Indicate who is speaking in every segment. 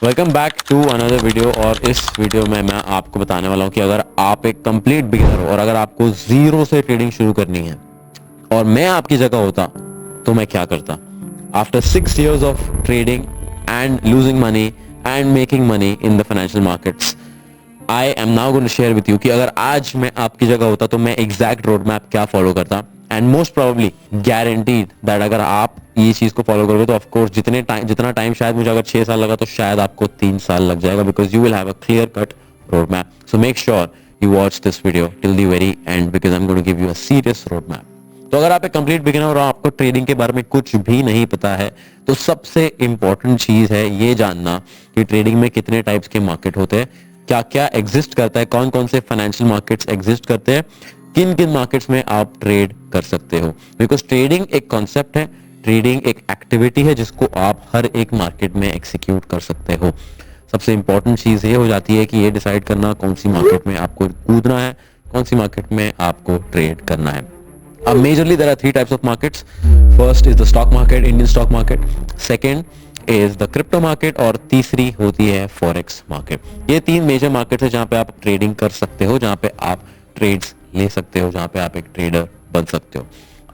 Speaker 1: Welcome back to another video. और इस video में मैं आपको बताने वाला हूं कि अगर आप एक कंप्लीट बिगिनर हो और अगर आपको जीरो से ट्रेडिंग शुरू करनी है और मैं आपकी जगह होता तो मैं क्या करता। After 6 years of trading and losing money and making money in the financial markets, I am now going to share with you कि अगर आज मैं आपकी जगह होता तो मैं एग्जैक्ट रोड मैप क्या फॉलो करता। And most probably guaranteed that अगर आप ये चीज को फॉलो करोगे तो ऑफ कोर्स जितना टाइम शायद मुझे अगर 6 साल लगा तो शायद आपको 3 साल लग जाएगा, because you will have a clear cut road map. So make sure you watch this video till the very end, because I am going to give you a serious road map. तो अगर आप एक complete beginner और आपको trading के बारे में कुछ भी नहीं पता है तो सबसे इंपॉर्टेंट चीज है ये जानना कि ट्रेडिंग में कितने टाइप्स के मार्केट होते हैं, क्या क्या एग्जिस्ट करता है, कौन कौन से फाइनेंशियल मार्केट्स एग्जिस्ट करते हैं, किन किन मार्केट्स में आप ट्रेड कर सकते हो। बिकॉज ट्रेडिंग एक कॉन्सेप्ट है, ट्रेडिंग एक एक्टिविटी है जिसको आप हर एक मार्केट में एक्सिक्यूट कर सकते हो। सबसे इंपॉर्टेंट चीज ये हो जाती है कि ये डिसाइड करना कौन सी मार्केट में आपको कूदना है, कौन सी मार्केट में आपको ट्रेड करना है। अब majorly there are 3 types of markets. First is the stock market, Indian stock market. Second is the crypto market और तीसरी होती है फॉरेक्स मार्केट। ये 3 मेजर मार्केट है जहां पे आप ट्रेडिंग कर सकते हो, जहां पे आप ट्रेड्स ले सकते हो, जहां पे आप एक ट्रेडर बन सकते हो।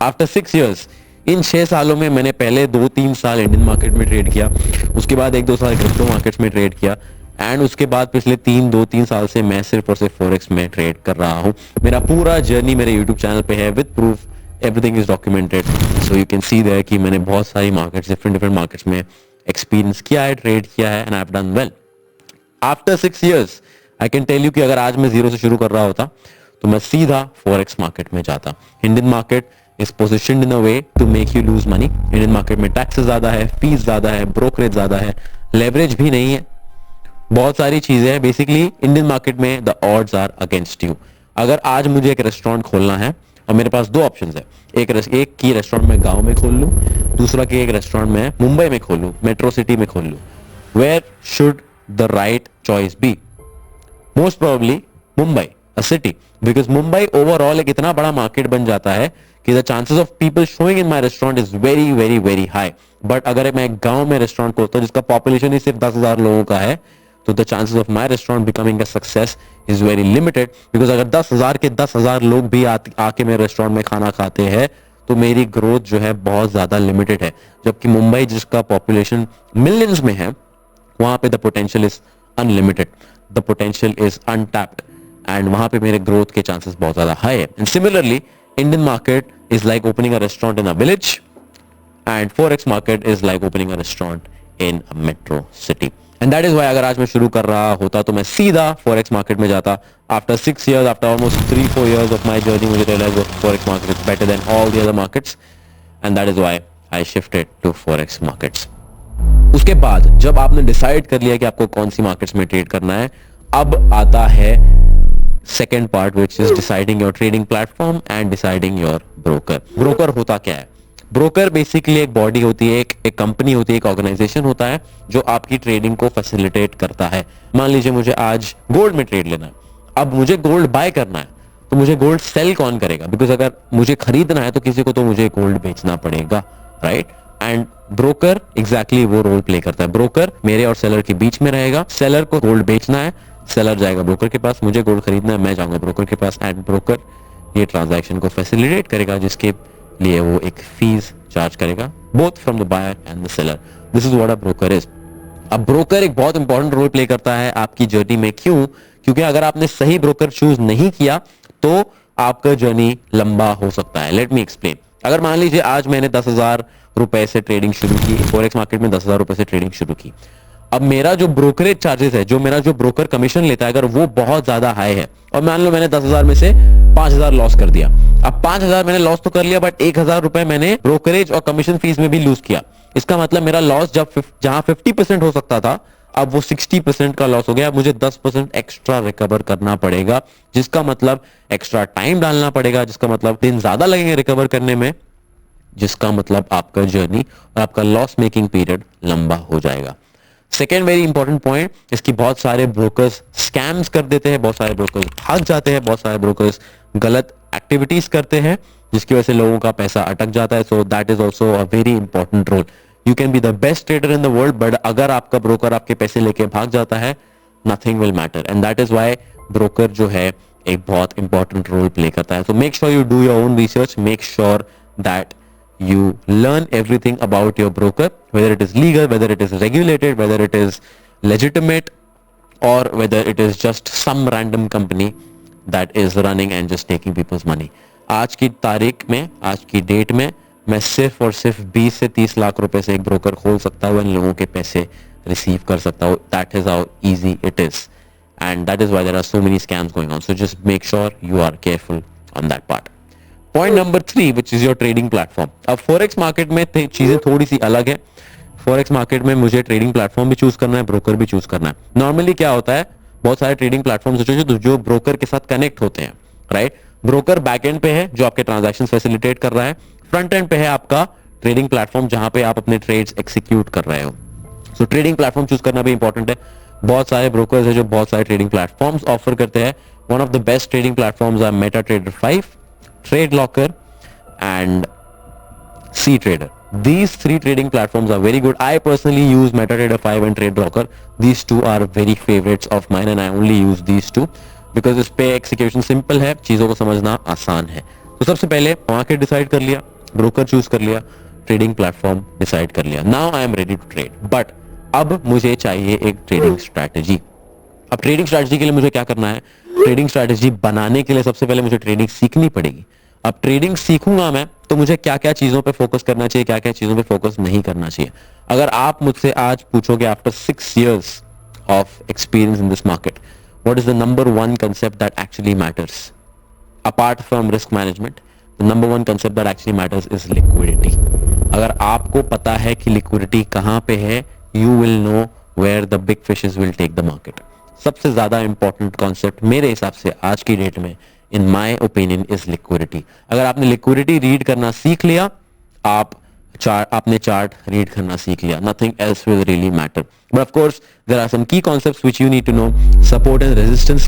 Speaker 1: आफ्टर 6 years, इन 6 सालों में मैंने पहले 2-3 साल इंडियन मार्केट में ट्रेड किया, उसके बाद 1-2 साल क्रिप्टो मार्केट्स में ट्रेड किया एंड उसके बाद पिछले 2-3 साल से मैं सिर्फ और सिर्फ फॉरेक्स में ट्रेड कर रहा हूं। मेरा पूरा जर्नी मेरे यूट्यूब चैनल पे है with proof, everything is documented, so you can see there कि मैंने बहुत सारी मार्केट्स, डिफरेंट मार्केट्स में एक्सपीरियंस किया है, ट्रेड किया है and I have done well. After 6 years I can tell you कि अगर आज मैं जीरो से शुरू कर रहा होता तो मैं सीधा फॉरेक्स मार्केट में जाता। Indian market is positioned in a way to make you lose money. Indian market में टैक्सेस ज्यादा है, फीस ज्यादा है, ब्रोकरेज ज्यादा है, लेवरेज भी नहीं है, बहुत सारी चीजें हैं। बेसिकली इंडियन मार्केट में the odds are against you. अगर आज मुझे एक रेस्टोरेंट खोलना है और मेरे पास 2 ऑप्शंस है, एक की रेस्टोरेंट में गांव में खोल लूं, दूसरा की एक रेस्टोरेंट में मुंबई में खोल लूं, मेट्रो सिटी में खोल लूं। Where should the right choice be? Most probably Mumbai, a city, because Mumbai overall एक इतना बड़ा मार्केट बन जाता है कि the chances of people showing in my restaurant is very very very high. But अगर मैं एक गांव में रेस्टोरेंट खोलता हूं जिसका पॉपुलेशन ही सिर्फ 10,000 लोगों का है तो the chances of my restaurant becoming a success is very limited, because अगर 10,000 के 10,000 लोग भी आके मेरे रेस्टोरेंट में खाना खाते हैं तो मेरी ग्रोथ जो है बहुत ज्यादा लिमिटेड है। जबकि मुंबई जिसका पॉपुलेशन मिलियंस में है वहां पे the potential is unlimited, the potential is untapped and वहां पे मेरे ग्रोथ के चांसेस बहुत ज्यादा हाई है। And similarly Indian market is like opening a restaurant in a village and forex market is like opening a restaurant in a metro city. And that is why अगर आज मैं शुरू कर रहा होता तो मैं सीधा फॉरेक्स मार्केट में जाता। After 6 years, after almost 3-4 years of my journey, मुझे रियलाइज हुआ forex market is better than all the other markets and that is why I shifted to forex markets. उसके बाद जब आपने डिसाइड कर लिया कि आपको कौन सी मार्केट्स में ट्रेड करना है, अब आता है second part which is deciding your trading platform and deciding your broker. Broker होता क्या है? ब्रोकर बेसिकली एक बॉडी होती है, एक कंपनी होती है, एक ऑर्गेनाइजेशन होता है जो आपकी ट्रेडिंग को फैसिलिटेट करता है। मान लीजिए मुझे आज गोल्ड में ट्रेड लेना है, अब मुझे गोल्ड बाय करना है तो मुझे गोल्ड सेल कौन करेगा? बिकॉज अगर मुझे खरीदना है तो किसी को तो मुझे गोल्ड बेचना पड़ेगा, राइट? एंड ब्रोकर एग्जैक्टली वो रोल प्ले करता है। ब्रोकर मेरे और सेलर के बीच में रहेगा। सेलर को गोल्ड बेचना है, सेलर जाएगा ब्रोकर के पास, मुझे गोल्ड खरीदना है, मैं जाऊंगा ब्रोकर के पास एंड ब्रोकर ये ट्रांजैक्शन को फैसिलिटेट करेगा जिसके लिए वो एक फीस चार्ज करेगा, both from the buyer and the seller. This is what a broker is. अब ब्रोकर एक बहुत इंपॉर्टेंट रोल प्ले करता है आपकी जर्नी में। क्यों? क्योंकि अगर आपने सही ब्रोकर चूज नहीं किया तो आपका जर्नी लंबा हो सकता है। Let me explain. अगर मान लीजिए आज मैंने 10,000 रुपए से ट्रेडिंग शुरू की, फॉरेक्स मार्केट में 10,000 रुपए से ट्रेडिंग शुरू की। अब मेरा जो ब्रोकरेज चार्जेस है, जो मेरा जो ब्रोकर कमीशन लेता है, अगर वो बहुत ज्यादा हाई है और मान लो मैंने 10,000 में से 5,000 लॉस कर दिया। अब 5,000 मैंने लॉस तो कर लिया बट 1,000 रुपए मैंने ब्रोकरेज और कमीशन फीस में भी लूज किया। इसका मतलब मेरा लॉस जहां 50% हो सकता था अब वो 60% का लॉस हो गया। मुझे 10% एक्स्ट्रा रिकवर करना पड़ेगा, जिसका मतलब एक्स्ट्रा टाइम डालना पड़ेगा, जिसका मतलब दिन ज्यादा लगेंगे रिकवर करने में, जिसका मतलब आपका जर्नी और आपका लॉस मेकिंग पीरियड लंबा हो जाएगा। सेकेंड वेरी इंपॉर्टेंट पॉइंट, इसकी बहुत सारे ब्रोकर्स स्कैम्स कर देते हैं, बहुत सारे ब्रोकर्स भाग जाते हैं, बहुत सारे ब्रोकर्स गलत एक्टिविटीज करते हैं जिसकी वजह से लोगों का पैसा अटक जाता है। So that is also a very important role you can be the best trader in the world, but अगर आपका ब्रोकर आपके पैसे लेके भाग जाता है, nothing will matter. And that is why broker जो है एक बहुत इंपॉर्टेंट रोल प्ले करता है. तो make sure you do your own research, make sure that you learn everything about your broker, whether it is legal, whether it is regulated, whether it is legitimate, or whether it is just some random company that is running and just taking people's money. आज की तारीख में, आज की date में मैं सिर्फ और सिर्फ 20 से 30 लाख रुपए से एक ब्रोकर खोल सकता हूँ, इन लोगों के पैसे रिसीव कर सकता हूँ. That is how easy it is, and that is why there are so many scams going on. So just make sure you are careful on that part. Point number 3, which is your trading platform. अब forex market में चीजें थोड़ी सी अलग है. Forex market में मुझे trading platform भी choose करना है, ब्रोकर भी चूज करना है. नॉर्मली क्या होता है, बहुत सारे ट्रेडिंग प्लेटफॉर्म्स जो ब्रोकर के साथ कनेक्ट होते हैं, राइट. ब्रोकर बैक एंड पे है जो आपके ट्रांजैक्शन फैसिलिटेट कर रहा है, फ्रंट एंड पे है आपका ट्रेडिंग प्लेटफॉर्म जहां पे आप अपने ट्रेड्स एक्सिक्यूट कर रहे हो. सो ट्रेडिंग प्लेटफॉर्म चूज करना भी इंपॉर्टेंट है. बहुत सारे ब्रोकर्स है जो बहुत सारे ट्रेडिंग प्लेटफॉर्म्स ऑफर करते हैं. One of the best trading platforms are MetaTrader 5, TradeLocker and CTrader. These 3 trading platforms are very good. I personally use MetaTrader 5 and TradeLocker. These 2 are very favorites of mine and I only use these 2 because इस पे execution simple है, चीजों को समझना आसान है. तो सबसे पहले मार्केट डिसाइड कर लिया, ब्रोकर चूज कर लिया, ट्रेडिंग प्लेटफॉर्म डिसाइड कर लिया. Now I am ready to trade, but अब मुझे चाहिए एक ट्रेडिंग स्ट्रैटेजी. अब ट्रेडिंग स्ट्रैटेजी के लिए मुझे क्या करना है, ट्रेडिंग स्ट्रैटेजी बनाने के लिए सबसे पहले मुझे ट्रेडिंग सीखनी पड़ेगी. अब ट्रेडिंग सीखूंगा मैं तो मुझे क्या क्या चीजों पे फोकस करना चाहिए, क्या क्या चीजों पे फोकस नहीं करना चाहिए. अगर आप मुझसे आज पूछोगे after 6 years of experience in this market, what is the number 1 concept that actually matters apart from risk management, the number 1 concept that actually matters is liquidity. अगर आपको पता है कि लिक्विडिटी कहां पे है, you will know where the big fishes will take the market. सबसे ज्यादा इंपॉर्टेंट कॉन्सेप्ट मेरे हिसाब से आज की डेट में इन माई ओपिनियन इज लिक्विडिटी. अगर आपने लिक्विडिटी रीड करना सीख लिया, आपने चार्ट रीड करना सीख लिया, nothing else will really matter. But of course there are some key concepts which you need to know. Support and resistance,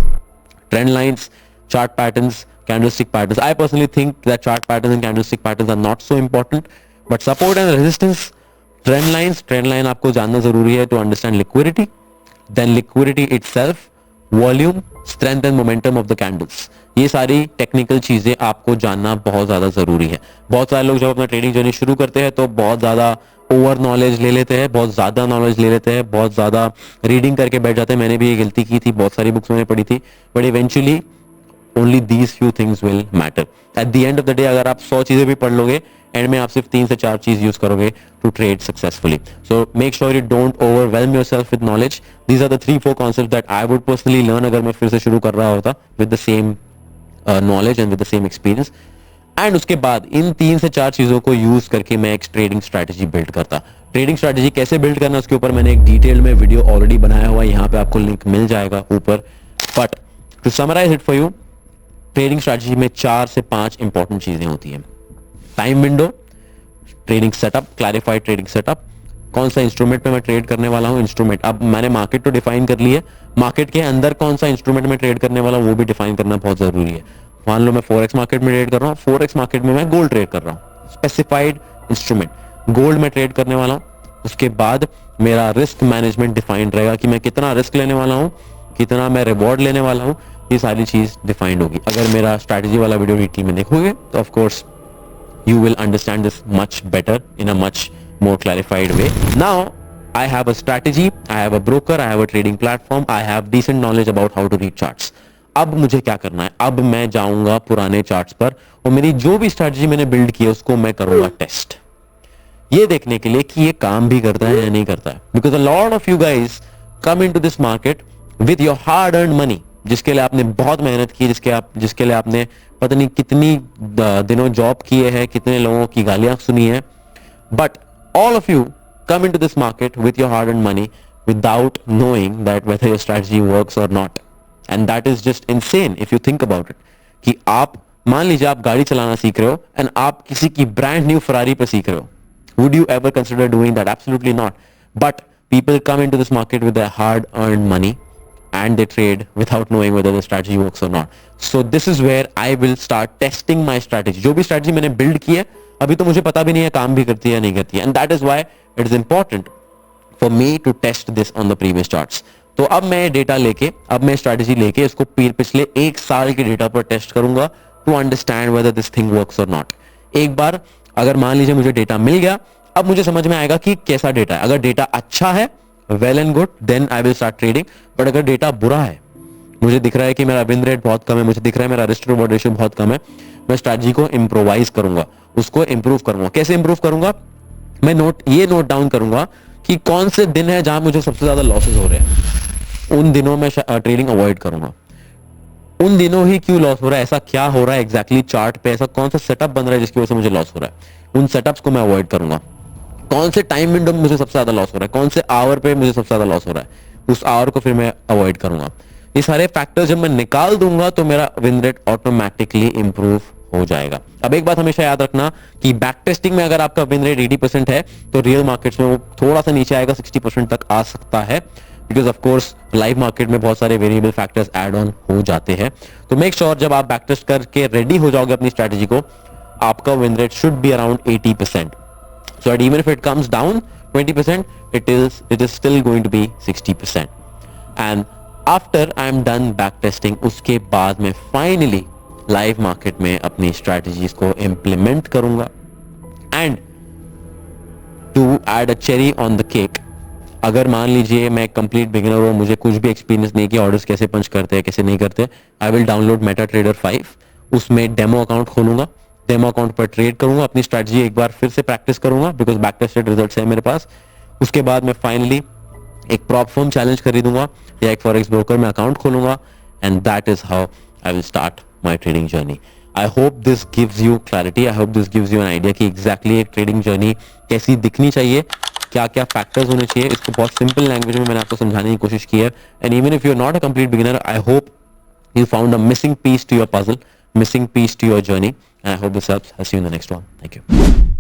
Speaker 1: trend lines, chart patterns, candlestick patterns. I personally think that chart patterns and candlestick patterns are not so important, but support and resistance, trend line आपको जानना जरूरी है to understand liquidity. Then liquidity itself, volume, strength and momentum of the candles. ये सारी technical चीजें आपको जानना बहुत ज्यादा जरूरी है. बहुत सारे लोग जब अपना ट्रेडिंग जर्नी शुरू करते हैं तो बहुत ज्यादा ओवर नॉलेज ले लेते हैं, बहुत ज्यादा नॉलेज ले लेते हैं, बहुत ज्यादा रीडिंग करके बैठ जाते हैं. मैंने भी ये गलती की थी, बहुत सारी बुक्स मैंने पढ़ी थी, but eventually only these few things will matter. At the end of the day अगर आप 100 चीजें भी पढ़ लोगे, एंड में आप सिर्फ 3 से 4 चीज यूज करोगे to trade successfully. So make sure you don't overwhelm yourself with knowledge. These are the 3-4 concepts that I would personally learn अगर मैं फिर से शुरू कर रहा होता with the same knowledge and with the same experience. And उसके बाद इन 3 से 4 चीजों को यूज करके मैं एक ट्रेडिंग स्ट्रैटेजी बिल्ड करता. ट्रेडिंग स्ट्रैटेजी कैसे बिल्ड करना उसके ऊपर मैंने एक डिटेल में वीडियो ऑलरेडी बनाया हुआ है, यहाँ पे आपको लिंक मिल जाएगा ऊपर. But to summarise it for you, trading strategy में 4 से 5 इंपॉर्टेंट चीजें होती हैं. Time window, trading setup, clarified trading setup, कौन सा इंस्ट्रूमेंट में मैं ट्रेड करने वाला हूं. इंस्ट्रूमेंट, अब मैंने मार्केट तो डिफाइन कर ली है, मार्केट के अंदर कौन सा इंस्ट्रूमेंट में ट्रेड करने वाला हूं वो भी डिफाइन करना बहुत जरूरी है. मान लो मैं फॉरेक्स मार्केट में ट्रेड कर रहा हूँ, फॉरेक्स मार्केट में मैं गोल्ड ट्रेड कर रहा हूँ, स्पेसिफाइड इंस्ट्रूमेंट गोल्ड में ट्रेड करने वाला हूँ. उसके बाद मेरा रिस्क मैनेजमेंट डिफाइंड रहेगा कि मैं कितना रिस्क लेने वाला हूँ, कितना मैं रिवॉर्ड लेने वाला हूँ, ये सारी चीज डिफाइंड होगी. अगर मेरा स्ट्रैटेजी वाला वीडियो डिटेल में देखोगे तो of course you will understand this much better in a much more clarified way. Now I have a strategy, I have a broker, I have a trading platform, I have decent knowledge about how to read charts. अब मुझे क्या करना है, अब मैं जाऊंगा पुराने charts पर और मेरी जो भी स्ट्रैटेजी मैंने बिल्ड की है उसको मैं करूंगा टेस्ट, ये देखने के लिए कि ये काम भी करता है या नहीं करता है. Because a lot of you guys come into this market with your hard earned money, जिसके लिए आपने बहुत मेहनत की, जिसके लिए आपने पता नहीं कितनी दिनों जॉब किए हैं, कितने लोगों की गालियां सुनी है. But all of you come into this market with your hard earned money without knowing that whether your strategy works और not. And that is just insane if you think about it. कि आप मान लीजिए आप गाड़ी चलाना सीख रहे हो एंड आप किसी की ब्रांड न्यू फरारी पर सीख रहे हो, would you ever consider doing that? Absolutely not. But people come into this market with their hard earned money and they trade without knowing whether the strategy works or not. So this is where I will start testing my strategy. जो भी strategy मैंने build की है अभी तो मुझे पता भी नहीं है काम भी करती है या नहीं करती है, and that is why it is important for me to test this on the previous charts. तो अब मैं डेटा लेके, अब मैं स्ट्रैटेजी लेके इसको पिछले 1 साल के डेटा पर टेस्ट करूंगा to understand whether this thing works और नॉट। एक बार अगर मान लीजिए मुझे डेटा मिल गया, अब मुझे समझ में आएगा कि कैसा डेटा है। अगर डेटा अच्छा है, well and good, then I will start trading. But अगर डेटा बुरा है, मुझे दिख रहा है कि मेरा विन रेट बहुत कम है, मुझे दिख रहा है मेरा रिस्क टू रिवॉर्ड रेशियो बहुत कम है, मैं स्ट्रैटेजी को इम्प्रोवाइज करूंगा, उसको इंप्रूव करूंगा। कैसे इंप्रूव करूंगा? मैं नोट डाउन करूंगा कि कौन से दिन है जहां मुझे सबसे ज्यादा लॉसेस हो रहे हैं, उन दिनों में ट्रेडिंग अवॉइड करूंगा। उन दिनों ही क्यों लॉस हो रहा है, ऐसा क्या हो रहा है एग्जैक्टली चार्ट पे, ऐसा कौन सा सेटअप बन रहा है जिसकी वजह से मुझे लॉस हो रहा है, उन सेटअप्स को मैं अवॉइड करूंगा। कौन से टाइम विंडो में मुझे सबसे ज्यादा लॉस हो रहा है, कौन से आवर पे मुझे सबसे ज्यादा लॉस हो रहा है, उस आवर को फिर मैं अवॉइड करूंगा। ये सारे फैक्टर्स जब मैं निकाल दूंगा तो मेरा विन रेट ऑटोमेटिकली इंप्रूव हो जाएगा। अब एक बात हमेशा याद रखना कि बैक टेस्टिंग में अगर आपका विन रेट 80% है तो रियल मार्केट्स में वो थोड़ा सा नीचे आएगा, 60% तक आ सकता है, because of course live market में बहुत सारे वेरिएबल फैक्टर्स ऐड ऑन हो जाते हैं। तो मेक श्योर जब आप बैक टेस्ट करके रेडी हो जाओगे अपनी स्ट्रेटजी को, आपका win rate should be around 80%. So that even if it comes down 20%, it is still going to be 60%. And after I am done back testing, उसके बाद मैं finally लाइव मार्केट में अपनी स्ट्रैटेजीज को इम्प्लीमेंट करूंगा। And to add a cherry on the cake, अगर मान लीजिए मैं कंप्लीट बिगिनर हूं, मुझे कुछ भी एक्सपीरियंस नहीं कि ऑर्डर्स कैसे पंच करते हैं कैसे नहीं करते, आई विल डाउनलोड MetaTrader 5, उसमें डेमो अकाउंट खोलूंगा, डेमो अकाउंट पर ट्रेड करूंगा, अपनी स्ट्रैटेजी एक बार फिर से प्रैक्टिस करूंगा बिकॉज बैक टेस्टेड रिजल्ट्स है मेरे पास। उसके बाद मैं फाइनली एक प्रॉप फर्म चैलेंज खरीदूंगा या एक फॉरेक्स ब्रोकर में अकाउंट खोलूंगा, and that is how I will start my trading journey. I hope this gives you clarity, I hope this gives you an idea कि एग्जैक्टली एक trading journey कैसी दिखनी चाहिए, क्या क्या फैक्टर्स होने चाहिए। इसको बहुत सिंपल लैंग्वेज में मैंने आपको समझाने की कोशिश की है। And even if you are not a complete beginner, I hope you found a missing piece to your puzzle, missing piece to your journey, and I hope this helps. I'll see you in the next one. Thank you.